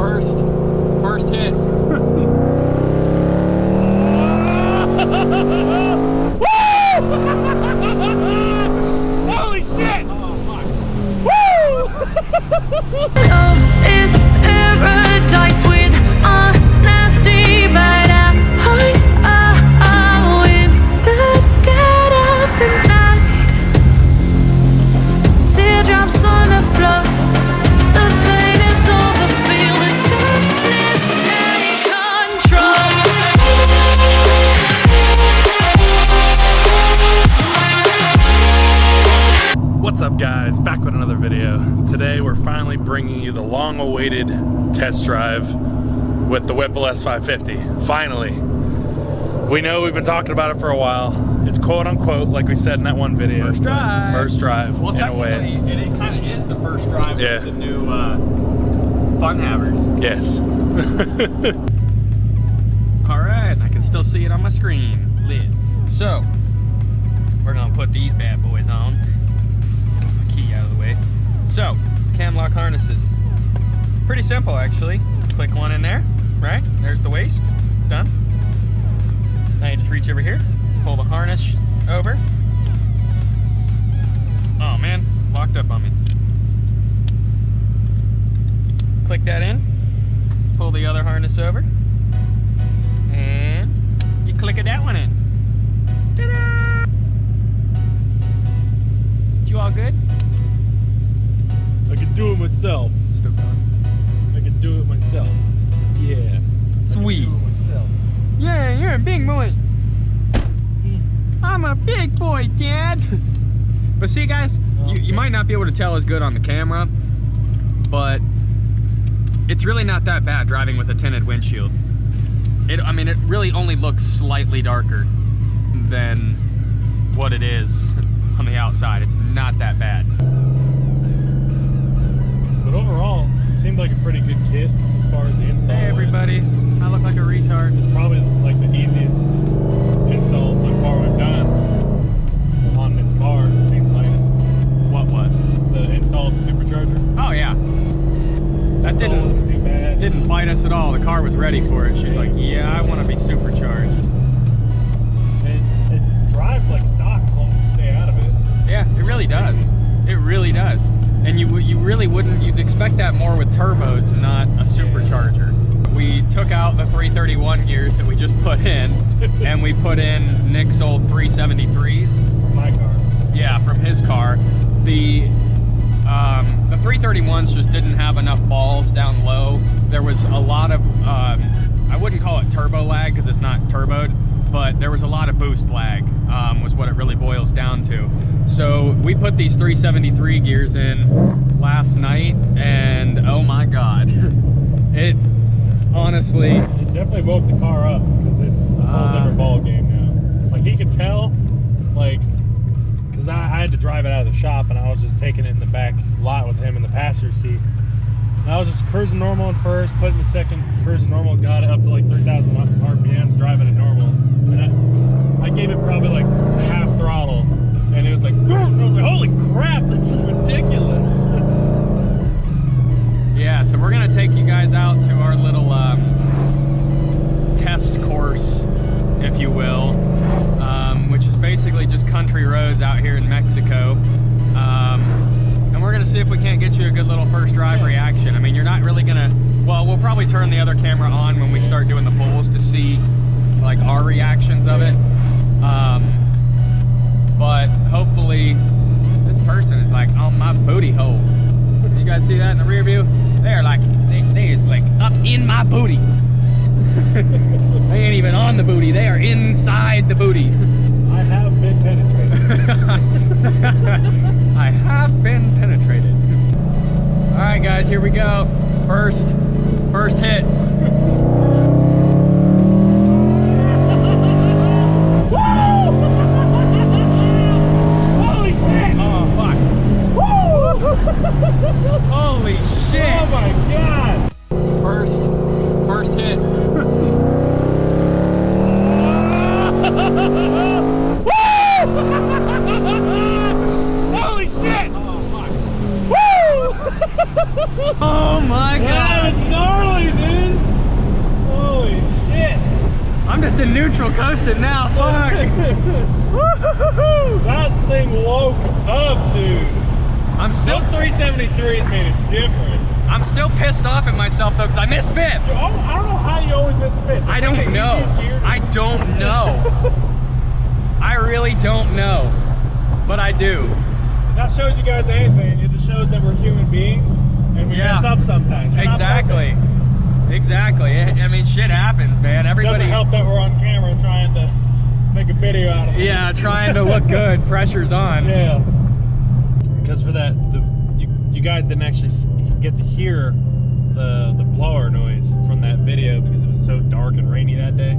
First hit. Holy shit! Oh, fuck. Woo! It's paradise with honesty, but I'm in the dead of the night. Teardrops on the floor. The pain is over. Feel the darkness take control. What's up, guys? Back with another video. Today we're finally bringing you the long-awaited test drive with the Whipple s550. Finally. We know we've been talking about it for a while. It's quote-unquote, like we said in that one video. First drive. First drive, Well, in a way. it kind of is the first drive Yeah. with the new fun havers. Yes. All right, I can still see it on my screen, lit. So, we're gonna put these bad boys on. Key out of the way. So, cam lock harnesses. Pretty simple, actually. Click one in there, right? There's the waist, done. Now you just reach over here, pull the harness over. Oh man, locked up on me. Click that in, pull the other harness over, and you click that one in. Ta-da! You all good? I can do it myself. Still going. I can do it myself. Yeah. Sweet. I can do it myself. Yeah, you're a big boy. I'm a big boy, Dad. But see, guys, you might not be able to tell as good on the camera, but it's really not that bad driving with a tinted windshield. I mean, it really only looks slightly darker than what it is on the outside. It's not that bad. But overall, it seemed like a pretty good kit as far as the install. Hey, everybody. I look like a retard. It's probably like the easiest install so far we've done on this car. It seems like. What was? The install of the supercharger. Oh, yeah. That Wasn't too bad. didn't fight us at all. The car was ready for it. She's like, yeah, I want to be supercharged. It drives like stock as long as you stay out of it. Yeah, it really does. It really does. And you really wouldn't, you'd expect that more with turbos, not a supercharger. We took out the 331 gears that we just put in, and we put in Nick's old 373s. From my car. Yeah, from his car. The 331s just didn't have enough balls down low. There was a lot of, I wouldn't call it turbo lag because it's not turboed, but there was a lot of boost lag, was what it really boils down to. So we put these 373 gears in last night, and oh my God, it honestly... It definitely woke the car up because it's a whole different ball game now. Like he could tell, like, because I had to drive it out of the shop and I was just taking it in the back lot with him in the passenger seat. And I was just cruising normal at first, putting the second cruising normal, got it up to like 3,000 RPMs, driving it normal. And I gave it probably like half throttle, and it was like, I was like, holy crap, this is ridiculous. Yeah, so we're gonna take you guys out to our little test course, if you will, which is basically just country roads out here in Mexico. And we're gonna see if we can't get you a good little first drive reaction. I mean, you're not really gonna, well, we'll probably turn the other camera on when we start doing the pulls to see like our reactions of it. But hopefully this person is like on my booty hole. You guys see that in the rear view? They're like, they is like up in my booty. They ain't even on the booty, they are inside the booty. I have been penetrated. I have been penetrated. All right, guys, here we go. First hit. Holy shit! Oh, fuck. Holy shit! Oh my God! First hit. Holy shit! Oh, fuck. Woo! Oh my God! That is gnarly! neutral, coasting now. Fuck. That thing woke up, dude. I'm still Those 373s made it different. I'm still pissed off at myself though, because I missed fifth. I don't know how you always miss a fifth. I don't know. I don't know. I really don't know. But I do. That shows you guys anything. It just shows that we're human beings and we mess up sometimes. We're not Exactly. Exactly. I mean, shit happens, man. Everybody. Doesn't help that we're on camera trying to make a video out of it. Yeah, trying to look good. Pressure's on. Yeah. Because for that, you guys didn't actually get to hear the blower noise from that video because it was so dark and rainy that day.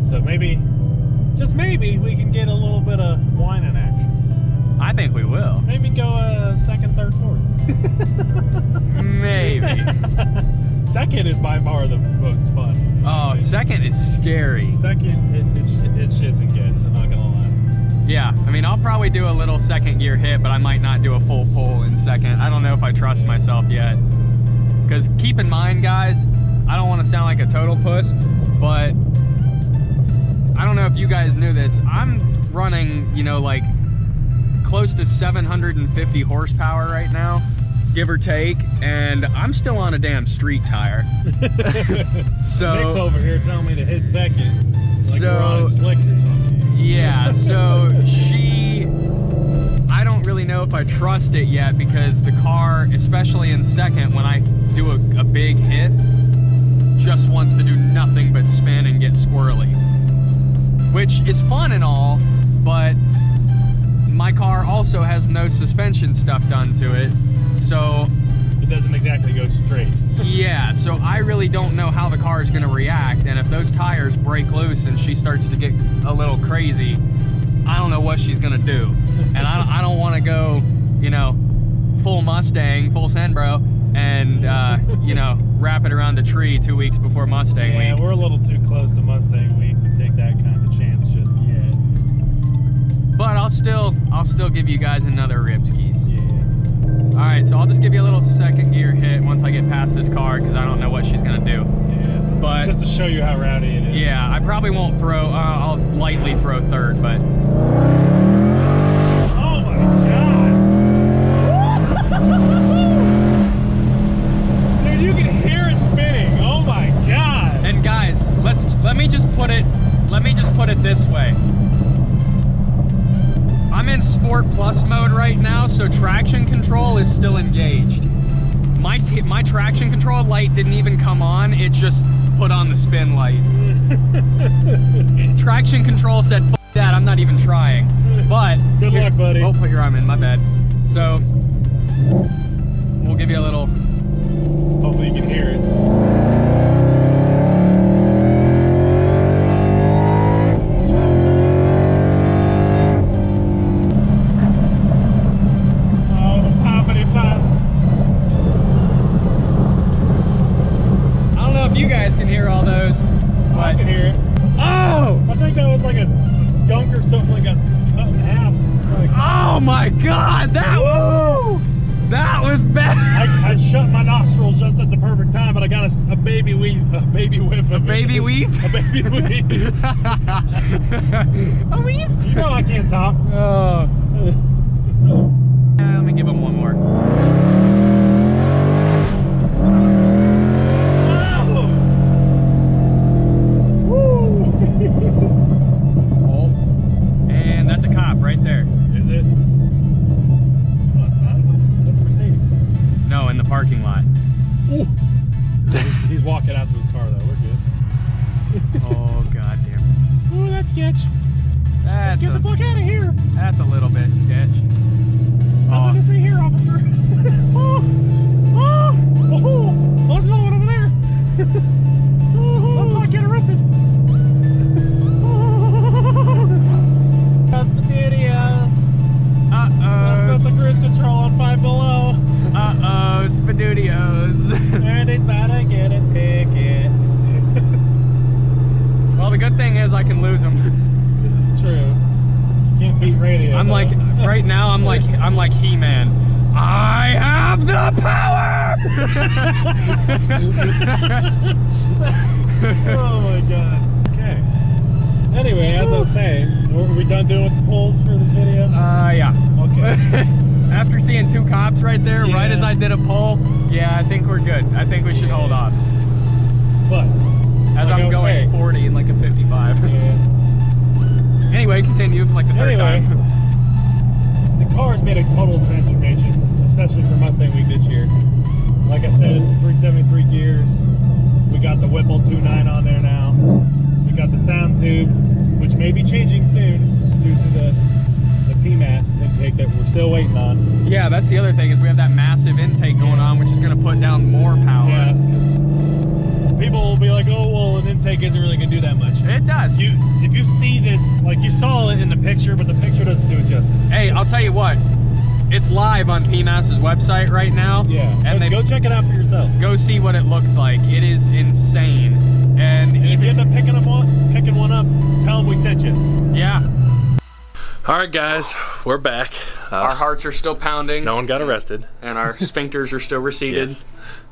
So maybe, just maybe, we can get a little bit of whining action. I think we will. Maybe go second, third, fourth. Maybe. Second is by far the most fun. Oh, second is scary. Second, it shits and gets, I'm not gonna lie. Yeah, I mean, I'll probably do a little second gear hit, but I might not do a full pull in second. I don't know if I trust myself yet. Because keep in mind, guys, I don't want to sound like a total puss, but I don't know if you guys knew this. I'm running, you know, like close to 750 horsepower right now, give or take, and I'm still on a damn street tire. So Nick's over here telling me to hit second, like so, we're on slicks or something. Yeah, so I don't really know if I trust it yet because the car, especially in second, when I do a big hit, just wants to do nothing but spin and get squirrely. Which is fun and all, but my car also has no suspension stuff done to it, so it doesn't exactly go straight. yeah, so I really don't know how the car is going to react, and if those tires break loose and she starts to get a little crazy, I don't know what she's going to do. And I don't want to go, you know, full Mustang, full send, bro, and, you know, wrap it around the tree 2 weeks before Mustang week. Yeah, we're a little too close to Mustang week to take that kind of chance just yet. But I'll still give you guys another ripskis. Yeah. All right, so I'll just give you a little second gear hit once I get past this car because I don't know what she's gonna do. Yeah. But just to show you how rowdy it is. yeah, I probably won't throw. I'll lightly throw third, but. Oh my god! Dude, you can hear it spinning. Oh my god! And guys, let me just put it this way. I'm in Sport Plus mode right now, so traction control is still engaged. My traction control light didn't even come on, it just put on the spin light. Traction control said, F that, I'm not even trying. But Good luck, buddy. Oh, put your arm in, my bad. So, we'll give you a little. Hopefully you can hear it. You guys can hear all those. I can hear it. Oh! I think that was like a skunk or something that got cut in half. Like, oh my god! That was bad! I shut my nostrils just at the perfect time, but I got a baby whiff. A baby whiff. A baby weave? A baby weave. A weave? You know I can't talk. Oh. Let me give him one more. Oh, and that's a cop right there. Is it? No, it's not. That's a Mercedes. No, in the parking lot. Ooh. He's walking out to his car though. We're good. Oh goddamn. Ooh, that's sketch. That's Get the fuck out of here. That's a little bit sketch. Nothing to see here, officer. Oh, there's another one over there. Let's not get arrested. That's the videos. Let's put the cruise control on 5 below. Uh-oh, Spadudios. And he's about to get a ticket. Well, the good thing is I can lose them. This is true. Can't beat radio. I'm though. like, right now, I'm like He-Man. I have the power! Oh my god. Okay. Anyway, as I was saying, were we done doing with the polls for this video? Yeah. Okay. After seeing 2 cops right there, right Yeah. as I did a poll, yeah, I think we're good. I think we should hold off. But As like I I'm was going saying, 40 in like a 55. yeah. Anyway, continue for like the third Anyway, time. the car's made a total transformation, especially for Mustang Week this year. Like I said, it's 373 gears. We got the Whipple 2.9 on there now. We got the sound tube, which may be changing soon due to the PMAS intake that we're still waiting on. Yeah, that's the other thing is we have that massive intake going on, which is going to put down more power. Yeah, 'cause people will be like, oh, well, an intake isn't really going to do that much. It does. If you see this, like you saw it in the picture, but the picture doesn't do it justice. Hey, I'll tell you what. It's live on PMAS's website right now. Yeah, and go check it out for yourself. go see what it looks like. It is insane. And And if you end up picking one up, tell them we sent you. yeah, All right, guys, we're back. our hearts are still pounding. No one got arrested. And our sphincters are still receded. Yes.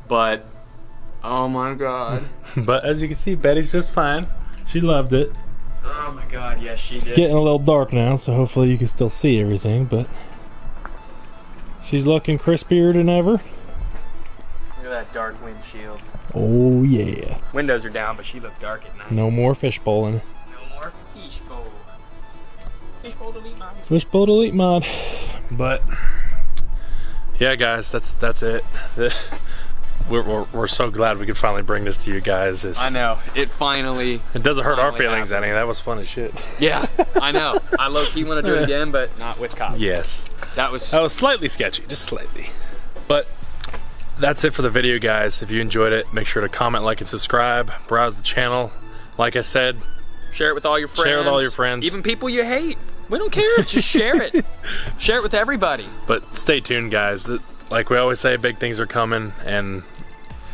But, oh my God. But as you can see, Betty's just fine. She loved it. Oh my God, yes, she It's did. getting a little dark now, so hopefully you can still see everything, but she's looking crispier than ever. Look at that dark windshield. Oh yeah. Windows are down, but she looked dark at night. No more fishbowling. No more fishbowl. Fishbowl delete mod. Fishbowl delete mod. But yeah, guys, that's it. We're so glad we could finally bring this to you guys. I know. It finally. It doesn't hurt our finally feelings happened. any. That was fun as shit. Yeah, I know. I low-key want to do it again, but not with cops. Yes. That was. That was slightly sketchy, just slightly. But that's it for the video, guys. If you enjoyed it, make sure to comment, like, and subscribe. Browse the channel. Like I said, Share it with all your friends. Share with all your friends. Even people you hate. We don't care. Just share it. Share it with everybody. but stay tuned, guys. Like we always say, big things are coming, and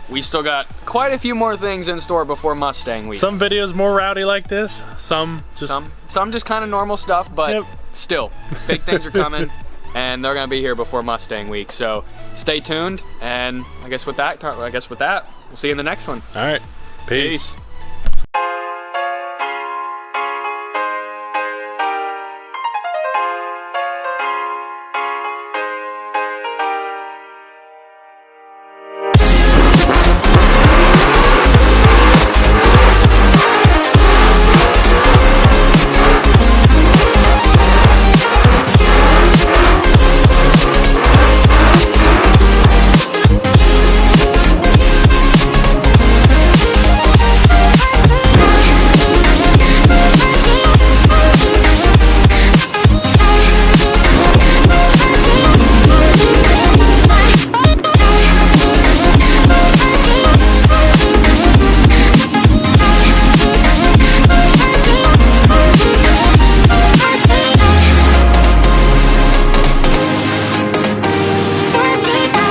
We still got quite a few more things in store before Mustang Week. some videos more rowdy like this, some just Some just kind of normal stuff, but Yep. still, big things are coming, and they're gonna be here before Mustang Week. So stay tuned, and I guess with that, we'll see you in the next one. all right. Peace. Peace.